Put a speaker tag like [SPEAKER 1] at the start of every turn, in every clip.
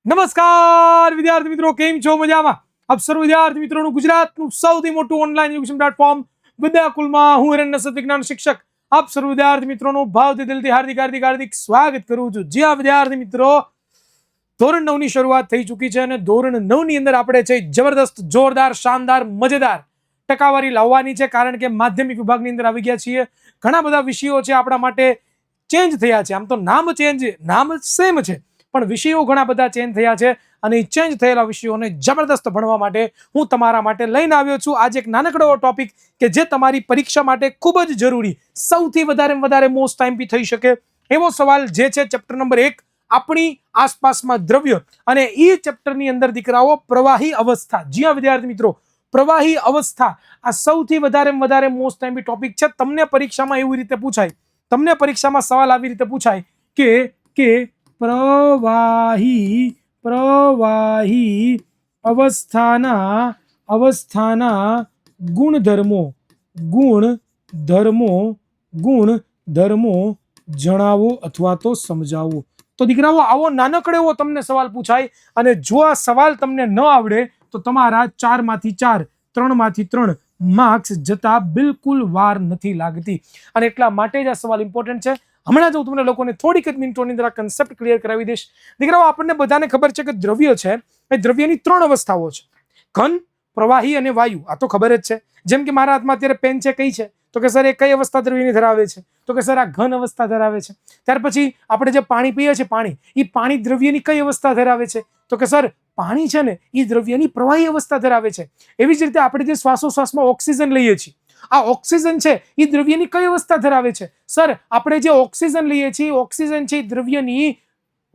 [SPEAKER 1] નમસ્કાર વિદ્યાર્થી મિત્રો, કેમ છો? મજામાં? આપ સર્વ વિદ્યાર્થી મિત્રોનું ગુજરાતનું સૌથી મોટું ઓનલાઈન એજ્યુકેશન પ્લેટફોર્મ વિદ્યાકુલમાં હું રણનસત વિજ્ઞાન શિક્ષક આપ સર્વ વિદ્યાર્થી મિત્રોનું ભાવથી દિલથી હાર્દિક સ્વાગત કરું છું. જે આ વિદ્યાર્થી મિત્રો ધોરણ 9 ની શરૂઆત થઈ ચૂકી છે અને ધોરણ 9 ની અંદર આપણે છે જબરદસ્ત, જોરદાર, શાનદાર, મજેદાર ટકાવારી લાવવાની છે, કારણ કે માધ્યમિક વિભાગની અંદર આવી ગયા છીએ. ઘણા બધા વિષયો છે આપણા માટે ચેન્જ થયા છે. આમ તો નામ સેમ છે, પણ વિષયો ઘણા બધા ચેન્જ થયા છે અને એ ચેન્જ થયેલા વિષયોને જબરદસ્ત ભણવા માટે હું તમારા માટે લઈને આવ્યો છું આજે એક નાનકડો ટોપિક કે જે તમારી પરીક્ષા માટે ખૂબ જ જરૂરી, સૌથી વધારે મોસ્ટ ટાઈમ થઈ શકે એવો સવાલ જે છે ચેપ્ટર નંબર 1 આપણી આસપાસમાં દ્રવ્ય, અને એ ચેપ્ટરની અંદર દીકરાઓ પ્રવાહી અવસ્થા. જી હા વિદ્યાર્થી મિત્રો, પ્રવાહી અવસ્થા આ સૌથી વધારે મોસ્ટ ટાઈમ ટોપિક છે. તમને પરીક્ષામાં એવી રીતે પૂછાય, તમને પરીક્ષામાં સવાલ આવી રીતે પૂછાય કે પ્રવાહી અવસ્થાના ગુણધર્મો જણાવો અથવા તો સમજાવો. તો દીકરાઓ આવો નાનકડો એવો તમને સવાલ પૂછાય અને જો આ સવાલ તમને ન આવડે તો તમારા 4 માંથી 4, 3 માંથી 3 માર્ક્સ જતા બિલકુલ વાર નથી લાગતી. અને એટલા માટે જ આ સવાલ ઇમ્પોર્ટન્ટ છે. હમણાં જ હું તમને લોકોને થોડીક જ મિનિટોની અંદર આ કન્સેપ્ટ ક્લિયર કરાવી દઈશ. દીકરાઓ, આપણને બધાને ખબર છે કે દ્રવ્ય છે એ દ્રવ્યની 3 અવસ્થાઓ છે: ઘન, પ્રવાહી અને વાયુ. આ તો ખબર જ છે. જેમ કે મારા હાથમાં અત્યારે પેન છે, કઈ છે? તો કે સર એ કઈ અવસ્થા દ્રવ્યની ધરાવે છે? તો કે સર આ ઘન અવસ્થા ધરાવે છે. ત્યાર પછી આપણે જે પાણી પીએ છીએ, પાણી દ્રવ્યની કઈ અવસ્થા ધરાવે છે? તો કે સર પાણી છે ને એ દ્રવ્યની પ્રવાહી અવસ્થા ધરાવે છે. એવી જ રીતે આપણે જે શ્વાસોશ્વાસમાં ઓક્સિજન લઈએ છીએ, આ ઓક્સિજન છે એ દ્રવ્યની કઈ અવસ્થા ધરાવે છે? સર આપણે જે ઓક્સિજન લઈએ છીએ, ઓક્સિજન છે એ દ્રવ્યની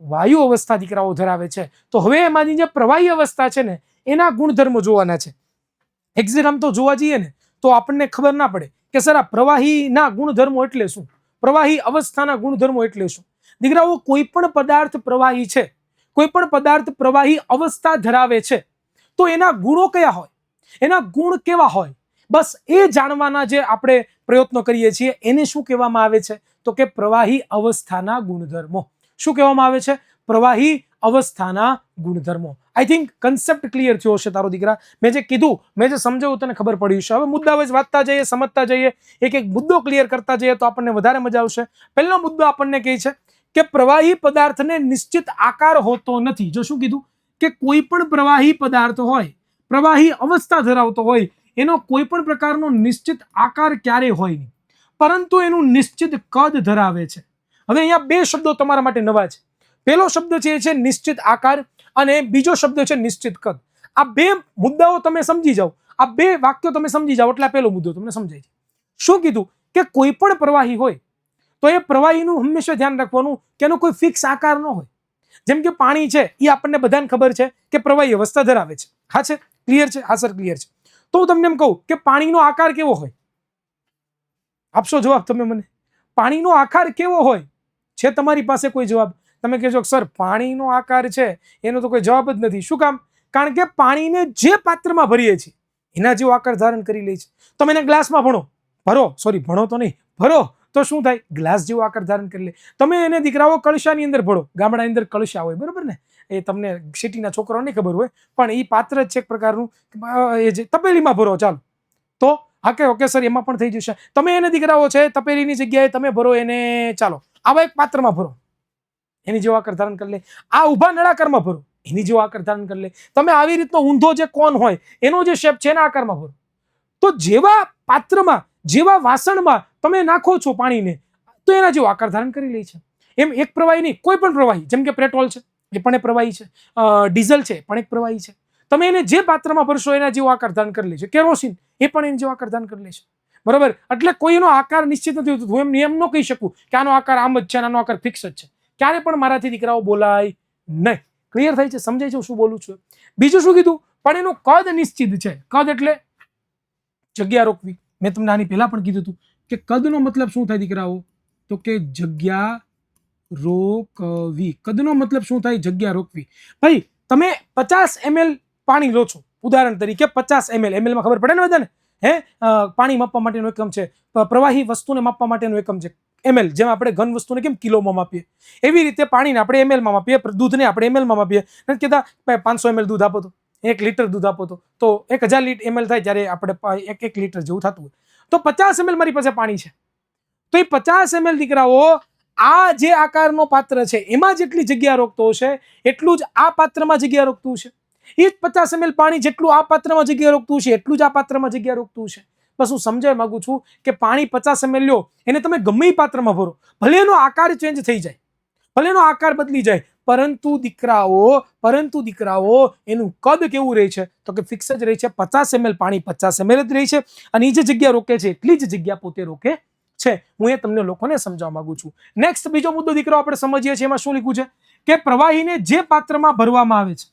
[SPEAKER 1] વાયુ અવસ્થા દીકરાઓ ધરાવે છે. તો હવે એમાંની જે પ્રવાહી અવસ્થા છે ને એના ગુણધર્મો જોવાના છે. એક્ઝામ તો જોવા જઈએ ને તો આપણને ખબર ના પડે કે સર આ પ્રવાહીના ગુણધર્મો એટલે શું, પ્રવાહી અવસ્થાના ગુણધર્મો એટલે શું. દીકરાઓ, કોઈ પણ પદાર્થ પ્રવાહી છે, કોઈ પણ પદાર્થ પ્રવાહી અવસ્થા ધરાવે છે તો એના ગુણો કયા હોય, એના ગુણ કેવા હોય, બસ એ જાણવાના જે આપણે પ્રયત્નો કરીએ છીએ એને શું કહેવામાં આવે છે? તો કે પ્રવાહી અવસ્થાના ગુણધર્મો. શું કહેવામાં આવે છે? પ્રવાહી અવસ્થાના ગુણધર્મો. આઈ થિંક કન્સેપ્ટ ક્લિયર થયો હશે તારો દીકરા. મેં જે કીધું, મેં જે સમજાવ્યું તને ખબર પડી છે. હવે મુદ્દા વાઇઝ વાંચતા જઈએ, સમજતા જઈએ, એક મુદ્દો ક્લિયર કરતા જઈએ તો આપણને વધારે મજા આવશે. પહેલો મુદ્દો આપણને કહે છે કે પ્રવાહી પદાર્થને નિશ્ચિત આકાર હોતો નથી. જો શું કીધું કે કોઈ પણ પ્રવાહી પદાર્થ હોય, પ્રવાહી અવસ્થા ધરાવતો હોય, એનો કોઈ પણ પ્રકારનો નિશ્ચિત આકાર ક્યારેય હોય નહીં, પરંતુ એનું નિશ્ચિત કદ ધરાવે છે. હવે અહીંયા 2 શબ્દો તમારા માટે નવા છે. પહેલો શબ્દ છે નિશ્ચિત આકાર અને બીજો શબ્દ છે નિશ્ચિત કદ. આ 2 મુદ્દાઓ તમે સમજી જાઓ, આ 2 વાક્યો તમે સમજી જાઓ એટલે પહેલો મુદ્દો તમને સમજાય છે. શું કીધું કે કોઈ પણ પ્રવાહી હોય તો એ પ્રવાહીનું હંમેશા ધ્યાન રાખવાનું કે એનો કોઈ ફિક્સ આકાર ન હોય. જેમ કે પાણી છે એ આપણને બધાને ખબર છે કે પ્રવાહી અવસ્થા ધરાવે છે. હા છે, ક્લિયર છે? હા સર ક્લિયર છે. તો હું તમને એમ કહું કે પાણીનો આકાર કેવો હોય? આપશો જવાબ તમે મને? પાણીનો આકાર કેવો હોય? છે તમારી પાસે કોઈ જવાબ? તમે કહેશો સર પાણીનો આકાર છે એનો તો કોઈ જવાબ જ નથી. શું કામ? કારણ કે પાણીને જે પાત્રમાં ભરીએ છીએ એના જેવો આકાર ધારણ કરી લે છે. તમે એને ગ્લાસમાં ભરો તો શું થાય? ગ્લાસ જેવો આકાર ધારણ કરી લે. તમે એને દીકરાઓ કળશાની અંદર ભરો, ગામડાની અંદર કળશા હોય, બરોબર ને? એ તમને સિટીના છોકરાઓને નહીં ખબર હોય, પણ એ પાત્ર જ છે એક પ્રકારનું. એ જે તપેલીમાં ભરો, ચાલો તો ઓકે સર એમાં પણ થઈ જશે. તમે એને દીકરાઓ છે તપેલીની જગ્યાએ તમે ભરો એને, ચાલો આવા એક પાત્રમાં ભરો, એની જેવો આકાર ધારણ કરી લે. આ ઊભા નળાકારમાં ભરો, એની જેવો આકાર ધારણ કરી લે. તમે આવી રીતનો ઊંધો જે કોન હોય એનો જે શેપ છે એના આકારમાં ભરો. તો જેવા પાત્રમાં, જેવા વાસણમાં તમે નાખો છો પાણીને તો એના જેવો આકાર ધારણ કરી લે છે. એમ એક પ્રવાહી નહીં, કોઈ પણ પ્રવાહી, જેમ કે પેટ્રોલ છે એ પણ એક પ્રવાહી છે, ડીઝલ છે પણ એક પ્રવાહી છે. તમે એને જે પાત્રમાં ભરશો એના જેવો આકાર ધારણ કરી લે છે. કેરોસીન એ પણ એનો જેવો આકાર ધારણ કરી લે છે, બરોબર? એટલે કોઈનો આકાર નિશ્ચિત નથી હોતો. હું એમ નિયમ ન કહી શકું કે આનો આકાર આમ જ છે, આનો આકાર ફિક્સ જ છે. ક્યારે પણ મારાથી દીકરાઓ બોલાય નહીં. ક્લિયર થાય છે? સમજાય છે શું બોલું છું? બીજું શું કીધું? પણ એનું કદ નિશ્ચિત છે. કદ એટલે જગ્યા રોકવી. મેં તમને આની પહેલા પણ કીધું હતું કે કદનો મતલબ શું થાય દીકરાઓ? તો કે જગ્યા રોકવી. કદનો મતલબ શું થાય? જગ્યા રોકવી. ભાઈ તમે 50 ml પાણી લો છો, ઉદાહરણ તરીકે 50 ml, ml માં ખબર પડે ને બધાને? પાણી માપવા માટેનો એકમ છે, પ્રવાહી વસ્તુને માપવા માટેનો એકમ છે. ml, જેમ આપણે ઘન વસ્તુને કેમ કિલોમાં માપીએ એવી રીતે પાણીને આપણે mlમાં માપીએ, દૂધને આપણે mlમાં માપીએ. નથી કહેતા 500 ml દૂધ આપો તો 1 લીટર દૂધ આપો તો 1000 ml થાય, જ્યારે આપણે 1 લીટર જેવું થતું હોય તો 50 ml મારી પાસે પાણી છે. તો એ 50 ml દીકરાઓ આ જે આકારનો પાત્ર છે એમાં જેટલી જગ્યા રોકતો હશે એટલું જ આ પાત્રમાં જગ્યા રોકતું છે. એ જ 50 ml પાણી જેટલું આ પાત્રમાં જગ્યા રોકતું છે એટલું જ આ પાત્રમાં જગ્યા રોકતું છે. બસ હું સમજાવવા માંગુ છું કે પાણી 50 ml લ્યો, એને તમે ગમે એ પાત્રમાં ભરો, ભલે એનો આકાર ચેન્જ થઈ જાય, ભલે એનો આકાર બદલી જાય, પરંતુ દીકરાઓ એનું કદ કેવું રહે છે તો કે ફિક્સ જ રહે છે. 50 ml પાણી 50 ml જ રહે છે અને એ જે જગ્યા રોકે છે એટલી જ જગ્યા પોતે રોકે છે. હું એ તમને લોકોને સમજાવવા માંગુ છું. નેક્સ્ટ બીજો મુદ્દો દીકરો આપણે સમજીએ છીએ. એમાં શું લખ્યું છે કે પ્રવાહીને જે પાત્રમાં ભરવામાં આવે છે,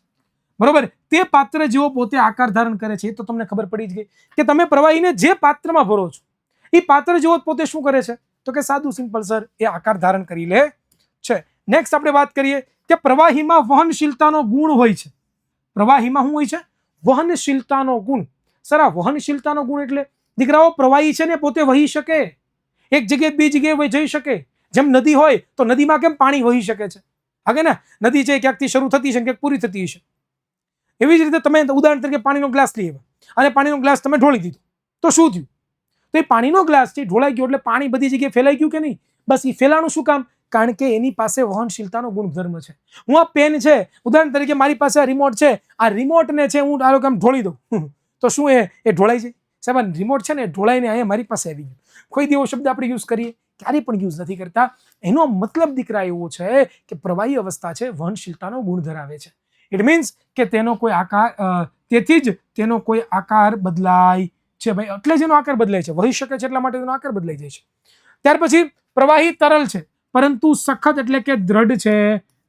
[SPEAKER 1] બરોબર, તે પાત્ર જેવો પોતે આકાર ધારણ કરે છે. તો તમને ખબર પડી જ ગઈ કે તમે પ્રવાહીને જે પાત્રમાં ભરો છો એ પાત્ર જેવો પોતે શું કરે છે તો કે સાદું સિમ્પલ સર એ આકાર ધારણ કરી લે છે. નેક્સ્ટ આપણે વાત કરીએ કે પ્રવાહીમાં વહનશીલતાનો ગુણ હોય છે. પ્રવાહીમાં શું હોય છે? વહનશીલતાનો ગુણ. સર આ વહનશીલતાનો ગુણ એટલે દીકરાઓ પ્રવાહી છે ને પોતે વહી શકે, એક જગ્યાએ બે જગ્યાએ જઈ શકે. જેમ નદી હોય તો નદીમાં કેમ પાણી વહી શકે છે, હાગે ને, નદી છે ક્યાંકથી શરૂ થતી છે ક્યાંક પૂરી થતી હશે. એવી જ રીતે તમે ઉદાહરણ તરીકે પાણીનો ગ્લાસ લઈ આવ્યા અને પાણીનો ગ્લાસ તમે ઢોળી દીધો તો શું થયું? તો એ પાણીનો ગ્લાસ છે ઢોળાઈ ગયો એટલે પાણી બધી જગ્યાએ ફેલાઈ ગયું કે નહીં? બસ એ ફેલાનું શું કામ? કારણ કે એની પાસે વહનશીલતાનો ગુણધર્મ છે. હું આ પેન છે, ઉદાહરણ તરીકે મારી પાસે આ રિમોટ છે, આ રિમોટને છે હું ધારો કે આમ ઢોળી દઉં તો શું એ ઢોળાઈ જાય? સાહેબ રિમોટ છે ને ઢોળાઈને અહીંયા મારી પાસે આવી ગયું. કોઈ દેવો શબ્દ આપણે યુઝ કરીએ? ક્યારેય પણ યુઝ નથી કરતા. એનો મતલબ દીકરા એવો છે કે પ્રવાહી અવસ્થા છે વહનશીલતાનો ગુણ ધરાવે છે. ઇટ મીન્સ કે તેનો કોઈ આકાર, તેથી જ તેનો કોઈ આકાર બદલાય છે ભાઈ, એટલે જ એનો આકાર બદલાય છે. વહી શકે છે એટલા માટે તેનો આકાર બદલાઈ જાય છે. ત્યાર પછી પ્રવાહી તરલ છે પરંતુ સખત એટલે કે દ્રઢ છે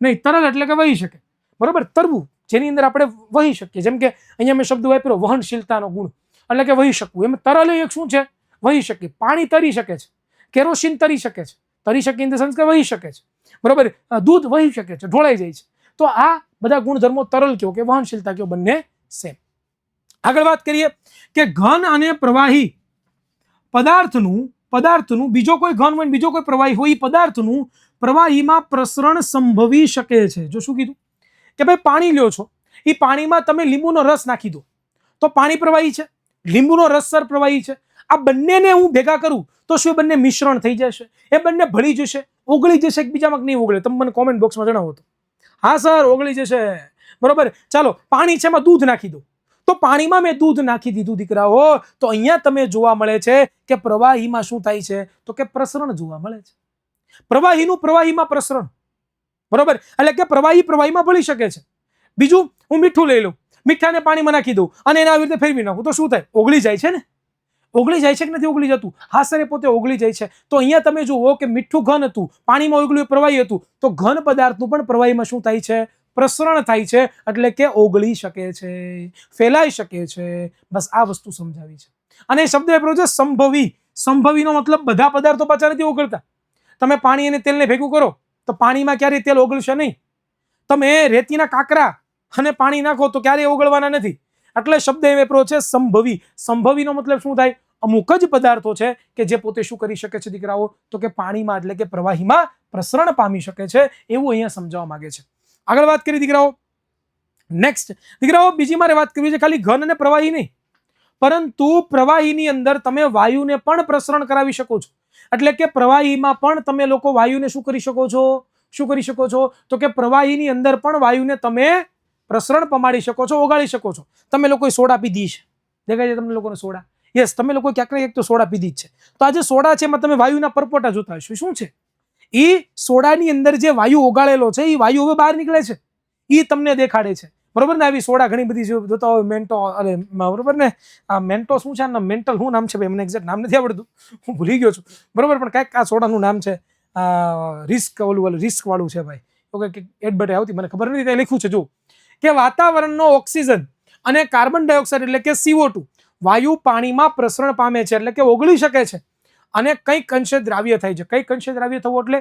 [SPEAKER 1] નહીં. તરલ એટલે કે વહી શકે, બરોબર, તરવું જેની અંદર આપણે વહી શકીએ. જેમ કે અહીંયા મેં શબ્દ વાપર્યો વહનશીલતાનો ગુણ એટલે કે વહી શકવું. એમ તરલ એક શું છે? વહી શકે. પાણી તરી શકે છે, કેરોસીન તરી શકે છે, તરી શકે ઇન ધ સેન્સ કે વહી શકે છે, બરોબર, દૂધ વહી શકે છે, ઢોળાઈ જાય છે. તો આ બધા ગુણધર્મો તરલ કયો કે વહનશીલતા કયો બંને સેમ. આગળ વાત કરીએ કે ઘન અને પ્રવાહી પદાર્થનું બીજો કોઈ ઘન હોય બીજો કોઈ પ્રવાહી હોય, પદાર્થનું પ્રવાહીમાં પ્રસરણ સંભવી શકે છે. જો શું કીધું કે ભાઈ પાણી લ્યો છો, એ પાણીમાં તમે લીંબુનો રસ નાખી દો તો પાણી પ્રવાહી છે, લીંબુનો રસ સર પ્રવાહી છે. આ બંનેને હું ભેગા કરું તો શું બંને મિશ્રણ થઈ જશે? એ બંને ભળી જશે, ઓગળી જશે એકબીજામાં? નહીં ઓગળે. તમે મને કોમેન્ટ બોક્સમાં જણાવો તો. હા સર ઓગળી જશે, બરોબર. ચાલો પાણી છે એમાં દૂધ નાખી દો તો પાણીમાં મેં દૂધ નાખી દીધું દીકરાઓ, તો અહીંયા તમે જોવા મળે છે કે પ્રવાહીમાં શું થાય છે તો કે પ્રસરણ જોવા મળે છે. પ્રવાહીનું પ્રવાહીમાં પ્રસરણ, બરોબર, એટલે કે પ્રવાહીમાં ભળી શકે છે. બીજું હું મીઠું લઈ લઉં, મીઠાને પાણીમાં નાખી દઉં અને એને આવી રીતે ફેરવી નાખું તો શું થાય? ઓગળી જાય છે ને. ઓગળી જાય છે કે નથી ઓગળી જતું? હા સર એ પોતે ઓગળી જાય છે. તો અહીંયા તમે જુઓ કે મીઠું ઘન હતું, પાણીમાં ઓગળ્યું પ્રવાહી હતું, તો ઘન પદાર્થનું પણ પ્રવાહીમાં શું થાય છે? પ્રસરણ થાય છે, એટલે કે ઓગળી શકે છે, ફેલાઈ શકે છે. બસ આ વસ્તુ સમજાવી છે. અને શબ્દ વાપર્યો છે સંભવી. સંભવીનો મતલબ બધા પદાર્થો પાછા નથી ઓગળતા. તમે પાણી અને તેલને ભેગું કરો તો પાણીમાં ક્યારેય તેલ ઓગળશે નહીં. તમે રેતીના કાંકરા અને પાણી નાખો તો ક્યારેય ઓગળવાના નથી. એટલે શબ્દ એ વાપર્યો છે સંભવી. સંભવીનો મતલબ શું થાય? અમુક જ પદાર્થો છે કે જે પોતે શું કરી શકે છે દીકરાઓ તો કે પાણીમાં એટલે કે પ્રવાહીમાં પ્રસરણ પામી શકે છે, એવું અહીંયા સમજાવવા માંગે છે. આગળ વાત કરી દીકરાઓ. નેક્સ્ટ દીકરાઓ બીજી મારે વાત કરવી છે ખાલી ઘન અને પ્રવાહી નહીં, પરંતુ પ્રવાહીની અંદર તમે વાયુને પણ પ્રસરણ કરાવી શકો છો. એટલે કે પ્રવાહીમાં પણ તમે લોકો વાયુને શું કરી શકો છો? શું કરી શકો છો તો કે પ્રવાહીની અંદર પણ વાયુને તમે પ્રસરણ પમાડી શકો છો, ઓગાળી શકો છો. તમે લોકોએ સોડા પીધી છે, દેખાય છે તમને લોકોને સોડા? યસ, તમે લોકો ક્યાંક ને ક્યાંક તો સોડા પીધી જ છે. તો આ જે સોડા છે એમાં તમે વાયુના પરપોટા જોતા હશો. શું છે? એ સોડાની અંદર જે વાયુ ઓગાળેલો છે એ વાયુ હવે બહાર નીકળે છે, એ તમને દેખાડે છે, બરોબર ને. આવી સોડા ઘણી બધી જોતા હોય, મેન્ટો, અરે બરોબર ને, આ મેન્ટો શું છે? મેન્ટલ શું નામ છે ભાઈ? મને એક્ઝેક્ટ નામ નથી આવડતું, હું ભૂલી ગયો છું, બરોબર. પણ કાંઈક આ સોડાનું નામ છે, રિસ્ક વાળું છે ભાઈ. ઓકે, એડબર્ટ આવતી મને ખબર નથી, ત્યાં લખ્યું છે જો કે વાતાવરણનો ઓક્સિજન અને કાર્બન ડાયોક્સાઇડ એટલે કે CO2 વાયુ પાણીમાં પ્રસરણ પામે છે, એટલે કે ઓગળી શકે છે અને કંઈક અંશે દ્રાવ્ય થાય છે. કંઈક અંશે દ્રાવ્ય થવું એટલે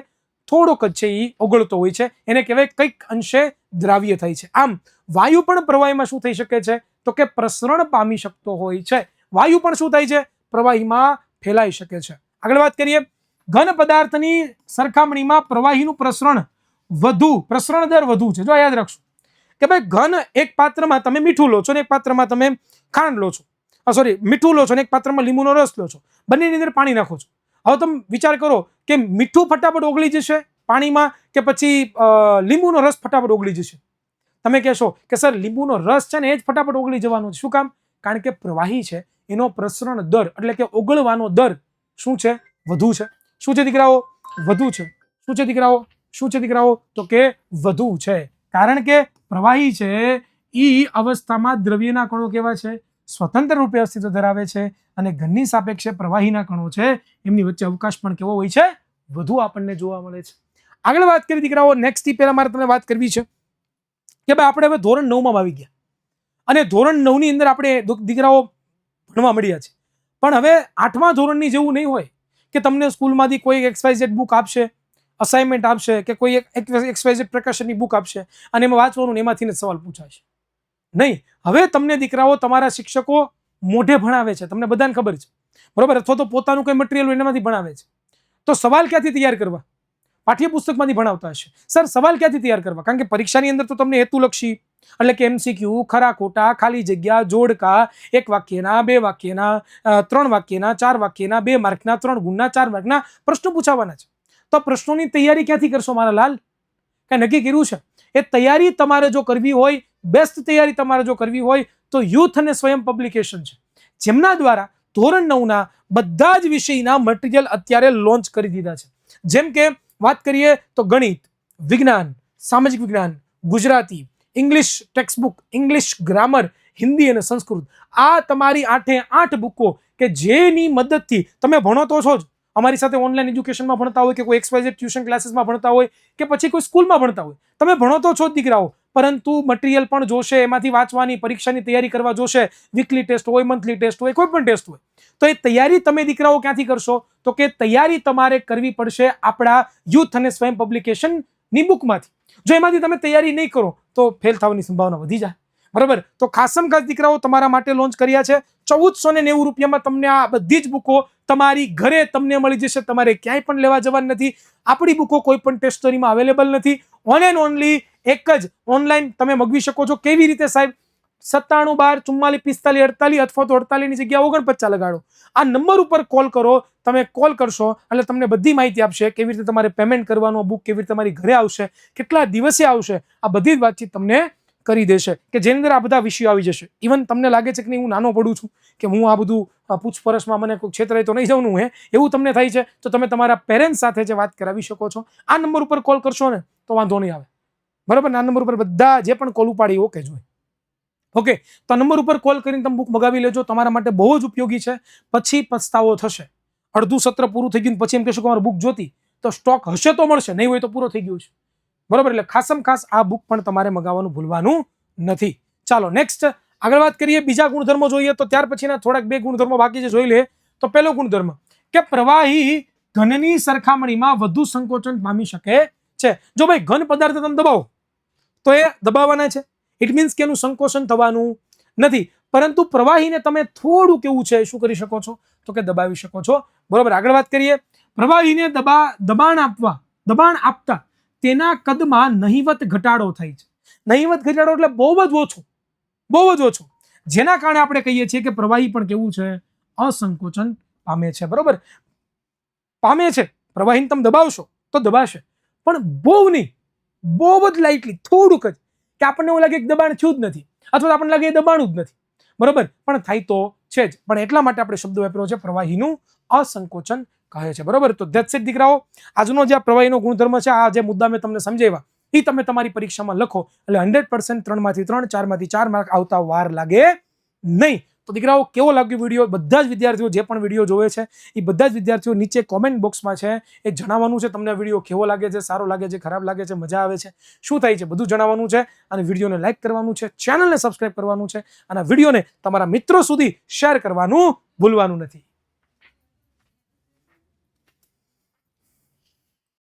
[SPEAKER 1] થોડોક જ છે એ ઓગળતો હોય છે, એને કહેવાય કંઈક અંશે દ્રાવ્ય થાય છે. આમ વાયુ પણ પ્રવાહીમાં શું થઈ શકે છે તો કે પ્રસરણ પામી શકતો હોય છે. વાયુ પણ શું થાય છે? પ્રવાહીમાં ફેલાઈ શકે છે. આગળ વાત કરીએ ઘન પદાર્થની સરખામણીમાં પ્રવાહીનું પ્રસરણ દર વધુ છે. જો યાદ રાખશો કે ભાઈ ઘન એક પાત્રમાં તમે મીઠું લો છો ને એક પાત્રમાં તમે ખાંડ લો છો, મીઠું લો છો ને એક પાત્રમાં લીંબુનો રસ લો છો, બંનેની અંદર પાણી નાખો છો. હવે તમે વિચાર કરો કે મીઠું ફટાફટ ઓગળી જશે પાણીમાં કે પછી લીંબુનો રસ ફટાફટ ઓગળી જશે? તમે કહેશો કે સર લીંબુનો રસ છે ને એ જ ફટાફટ ઓગળી જવાનો છે. શું કામ? કારણ કે પ્રવાહી છે એનો પ્રસરણ દર એટલે કે ઓગળવાનો દર શું છે? વધુ છે. શું છે દીકરાઓ? વધુ છે. શું છે દીકરાઓ? શું છે દીકરાઓ? તો કે વધુ છે. કારણ કે પ્રવાહી છે ઈ અવસ્થામાં દ્રવ્યના કણો કેવા છે? સ્વતંત્ર રૂપે અસ્તિત્વ ધરાવે છે. અને ઘનની સાપેક્ષે પ્રવાહીના કણો છે એમની વચ્ચે અવકાશ પણ કેવો હોય છે? વધુ આપણને જોવા મળે છે. આગળ વાત કરી દીકરાઓ, નેક્સ્ટ થી પહેલા મારે તમને વાત કરવી છે કે ભાઈ આપણે હવે ધોરણ 9 માં આવી ગયા અને ધોરણ 9 ની અંદર આપણે દીકરાઓ ભણવા મળ્યા છે. પણ હવે 8મા ધોરણની જેવું નહીં હોય કે તમને સ્કૂલમાંથી કોઈ XYZ બુક આપશે, અસાઇનમેન્ટ આપશે કે કોઈ XYZ પ્રકાશનની બુક આપશે અને એમાં વાંચવાનું ને એમાંથી જ સવાલ પૂછાશે. નહીં, હવે તમને દીકરાઓ તમારા શિક્ષકો મોઢે ભણાવે છે, તમને બધાને ખબર છે, બરોબર? અથવા તો પોતાનું કોઈ મટીરિયલ એનામાંથી ભણાવે છે. તો સવાલ ક્યાંથી તૈયાર કરવા? પાઠ્યપુસ્તકમાંથી ભણાવતા હશે. સર સવાલ ક્યાંથી તૈયાર કરવા? કારણ કે પરીક્ષાની અંદર તો તમને હેતુલક્ષી એટલે કે MCQ, ખરા ખોટા, ખાલી જગ્યા, જોડકા, 1 વાક્યના, 2 વાક્યના, 3 વાક્યના, 4 વાક્યના, 2 માર્કના, 3 ગુણના, 4 માર્કના પ્રશ્નો પૂછાવાના છે. તો પ્રશ્નોની તૈયારી ક્યાંથી કરશો મારા લાલ? કઈ નક્કી કર્યું છે? એ તૈયારી તમારે જો કરવી હોય, બેસ્ટ તૈયારી તમારે જો કરવી હોય તો યુથ અને સ્વયં પબ્લિકેશન છે, જેમના દ્વારા ધોરણ 9ના બધા જ વિષયના મટીરિયલ અત્યારે લોન્ચ કરી દીધા છે. જેમ કે વાત કરીએ તો ગણિત, વિજ્ઞાન, સામાજિક વિજ્ઞાન, Gujarati, English textbook, English grammar, Hindi અને સંસ્કૃત, આ તમારી 8 બુકો કે જેની મદદથી તમે ભણો તો છો જ, અમારી સાથે ઓનલાઈન એજ્યુકેશનમાં ભણતા હોય કે કોઈ XYZ ટ્યુશન ક્લાસીસમાં ભણતા હોય કે પછી કોઈ સ્કૂલમાં ભણતા હોય, તમે ભણો તો છો જ દીકરાઓ, પરંતુ મટીરિયલ પણ જોશે, એમાંથી વાંચવાની, પરીક્ષાની તૈયારી કરવા જોશે. વીકલી ટેસ્ટ હોય, મંથલી ટેસ્ટ હોય, કોઈ પણ ટેસ્ટ હોય, તો એ તૈયારી તમે દીકરાઓ ક્યાંથી કરશો? તો કે તૈયારી તમારે કરવી પડશે આપણા યુથ અને સ્વયં પબ્લિકેશનની બુકમાંથી. જો એમાંથી તમે તૈયારી નહીં કરો તો ફેલ થવાની સંભાવના વધી જાય, બરાબર? તો ખાસમ ખાસ દીકરાઓ તમારા માટે લોન્ચ કર્યા છે. 1490 રૂપિયામાં તમને આ બધી જ બુકો તમારી ઘરે તમને મળી જશે. તમારે ક્યાંય પણ લેવા જવાનું નથી. આપણી બુકો કોઈ પણ ટેસ્ટરીમાં અવેલેબલ નથી. ઓન એન્ડ ઓનલી એક જ ઓનલાઈન તમે મગવી શકો છો. કેવી રીતે સાહેબ? 97 12 44 45 48 અથવા તો 48 ની જગ્યાએ 49 લગાડો. આ નંબર ઉપર કોલ કરો. તમે કોલ કરશો એટલે તમને બધી માહિતી આપશે. કેવી રીતે તમારે પેમેન્ટ કરવાનું, બુક કેવી રીતે તમારી ઘરે આવશે, કેટલા દિવસે આવશે, આ બધી જ વાતચીત તમને કરી દેશે કે જેની અંદર આ બધા વિષયો આવી જશે. ઇવન તમને લાગે છે કે હું નાનો પડું છું કે હું આ બધું પૂછપરછમાં મને કોઈ ક્ષેત્રે તો નહીં જવાનું હે, એવું તમને થાય છે તો તમે તમારા પેરેન્ટ્સ સાથે જે વાત કરાવી શકો છો. આ નંબર ઉપર કોલ કરશો ને તો વાંધો નહીં આવે, બરાબર? આ નંબર ઉપર બધા જે પણ કોલ ઉપાડી ઓકે જોઈએ. ઓકે, તો નંબર ઉપર કોલ કરીને તમે બુક મગાવી લેજો. તમારા માટે બહુ જ ઉપયોગી છે. પછી પસ્તાવો થશે. અડધું સત્ર પૂરું થઈ ગયું પછી એમ કહેશો કે મારે બુક જોતી, તો સ્ટોક હશે તો મળશે, નહીં હોય તો પૂરો થઈ ગયો છે, બરોબર? એટલે ખાસમ ખાસ આ બુક પણ તમારે મગાવવાનું ભૂલવાનું નથી. ચાલો નેક્સ્ટ આગળ વાત કરીએ. બીજા ગુણધર્મો જોઈએ તો ત્યાર પછીના થોડાક 2 ગુણધર્મો બાકી છે, જોઈ લે. તો પહેલો ગુણધર્મ કે પ્રવાહી ઘનની સરખામણીમાં વધુ સંકોચન પામી શકે છે. જો ભાઈ ઘન પદાર્થ તમે દબાવો તો એ દબાવવાના છે, ઇટ મીન્સ કે એનું સંકોચન થવાનું નથી. પરંતુ પ્રવાહીને તમે થોડું કેવું છે શું કરી શકો છો? તો કે દબાવી શકો છો, બરોબર? આગળ વાત કરીએ. પ્રવાહીને દબાણ આપતા તેના કદમાં નહિવત ઘટાડો થાય છે. નહિવત ઘટાડો એટલે બહુ જ ઓછો, જેના કારણે આપણે કહીએ છીએ કે પ્રવાહી પણ કેવું છે? અસંકોચન પામે છે, બરોબર? પામે છે. પ્રવાહીને તમે દબાવશો તો દબાશે, પણ બહુ નહીં, બહુ જ લાઇટલી, થોડુંક જ, કે આપણને એવું લાગે કે દબાણ થયું જ નથી અથવા તો આપણને લાગે એ દબાણું જ નથી, બરોબર? પણ થાય તો છે જ. પણ એટલા માટે આપણે શબ્દ વાપર્યો છે પ્રવાહીનું અસંકોચન કહે છે, બરોબર? તો ધેટ્સ ઇટ દીકરાઓ. આજનો જે પ્રવાહીનો ગુણધર્મ છે, આ જે મુદ્દા મેં તમને સમજાવ્યા એ તમે તમારી પરીક્ષામાં લખો એટલે 100% 3 માંથી 3, 4 માંથી 4 માર્ક આવતા વાર લાગે નહીં. તો દીકરાઓ કેવો લાગ્યો વિડીયો? બધા જ વિદ્યાર્થીઓ જે પણ વિડીયો જોવે છે એ બધા જ વિદ્યાર્થીઓ નીચે કોમેન્ટ બોક્સમાં છે એ જણાવવાનું છે તમને વિડીયો કેવો લાગે છે, સારો લાગે છે, ખરાબ લાગે છે, મજા આવે છે, શું થાય છે, બધું જણાવવાનું છે. અને વિડીયોને લાઈક કરવાનું છે, ચેનલને સબસ્ક્રાઇબ કરવાનું છે અને વિડીયોને તમારા મિત્રો સુધી શેર કરવાનું ભૂલવાનું નથી.